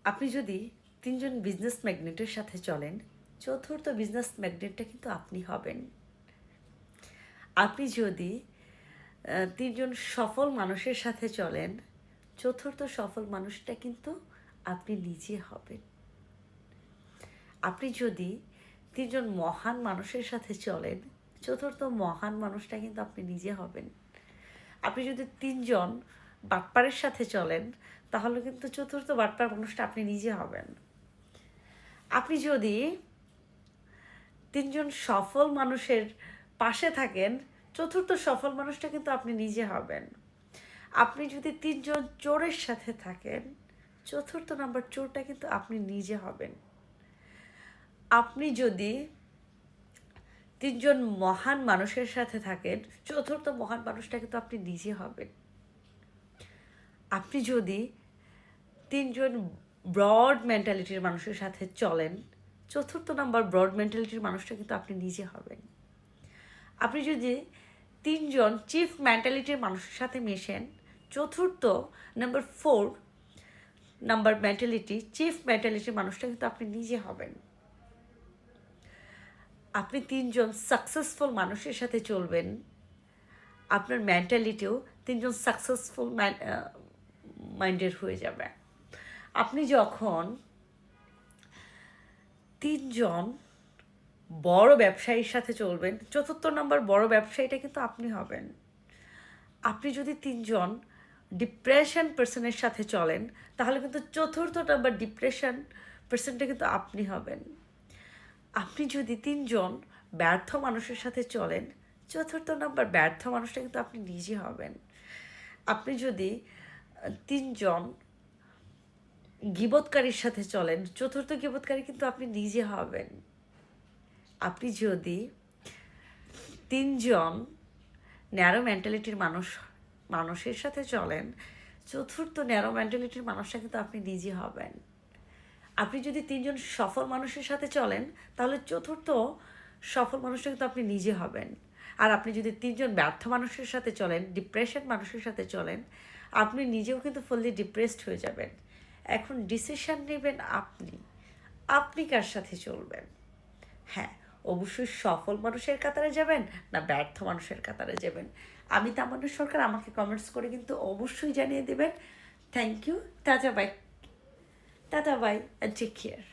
আপনি যদি তিনজন বিজনেস ম্যাগনেটের সাথে চলেন, চতুর্থ বিজনেস ম্যাগনেটটা কিন্তু আপনি হবেন। আপনি যদি তিনজন সফল মানুষের সাথে চলেন, চতুর্থ সফল মানুষটা কিন্তু আপনি নিজে হবেন। আপনি যদি তিনজন মহান মানুষের সাথে চলেন, চতুর্থ মহান মানুষটা কিন্তু আপনি নিজে হবেন। আপনি যদি তিনজন বাটপারের সাথে চলেন, তাহলে কিন্তু চতুর্থ বাটপার মানুষটা আপনি নিজে হবেন। আপনি যদি তিনজন সফল মানুষের পাশে থাকেন, চতুর্থ সফল মানুষটা কিন্তু আপনি নিজে হবেন। আপনি যদি তিনজন চোরের সাথে থাকেন, চতুর্থ নাম্বার চোরটা কিন্তু আপনি নিজে হবেন। আপনি যদি তিনজন মহান মানুষের সাথে থাকেন, চতুর্থ মহান মানুষটা কিন্তু আপনি নিজে হবেন। আপনি যদি তিনজন ব্রড মেন্টালিটির মানুষের সাথে চলেন, চতুর্থ নাম্বার ব্রড মেন্টালিটির মানুষটা কিন্তু আপনি নিজে হবেন। আপনি যদি তিনজন চিফ মেন্টালিটির মানুষের সাথে মেশেন, চতুর্থ নাম্বার 4 নাম্বার মেন্টালিটি চিফ মেন্টালিটির মানুষটা কিন্তু আপনি নিজে হবেন। আপনি তিনজন সাকসেসফুল মানুষের সাথে চলবেন, আপনার মেন্টালিটিও তিনজন সাকসেসফুল মাইন্ডের হয়ে যাবে। আপনি যখন তিনজন বড় ব্যবসায়ীর সাথে চলবেন, চতুর্থ নম্বর বড় ব্যবসায়ীটা কিন্তু আপনি হবেন। আপনি যদি তিনজন ডিপ্রেশন পার্সনের সাথে চলেন, তাহলে কিন্তু চতুর্থ নাম্বার ডিপ্রেশন পার্সনটা কিন্তু আপনি হবেন। আপনি যদি তিনজন ব্যর্থ মানুষের সাথে চলেন, চতুর্থ নাম্বার ব্যর্থ মানুষটা কিন্তু আপনি নিজে হবেন। আপনি যদি তিনজন গীবতকারীর সাথে চলেন, চতুর্থ গীবতকারী কিন্তু আপনি নিজে হবেন। আপনি যদি তিনজন ন্যারো মেন্টালিটির মানুষের সাথে চলেন, চতুর্থ ন্যারো মেন্টালিটির মানুষটা কিন্তু আপনি নিজে হবেন। আপনি যদি তিনজন সফল মানুষের সাথে চলেন, তাহলে চতুর্থ সফল মানুষটা কিন্তু আপনি নিজে হবেন। আর আপনি যদি তিনজন ব্যর্থ মানুষের সাথে চলেন, ডিপ্রেশন মানুষের সাথে চলেন, আপনি নিজেও কিন্তু ফুললি ডিপ্রেসড হয়ে যাবেন। এখন ডিসিশন নেবেন আপনি, আপনি কার সাথে চলবেন। হ্যাঁ, অবশ্যই সফল মানুষের কাতারে যাবেন না ব্যর্থ মানুষের কাতারে যাবেন। আমি তামান্না সরকার, আমাকে কমেন্টস করে কিন্তু অবশ্যই জানিয়ে দেবেন। Thank you, tata bye, and take care.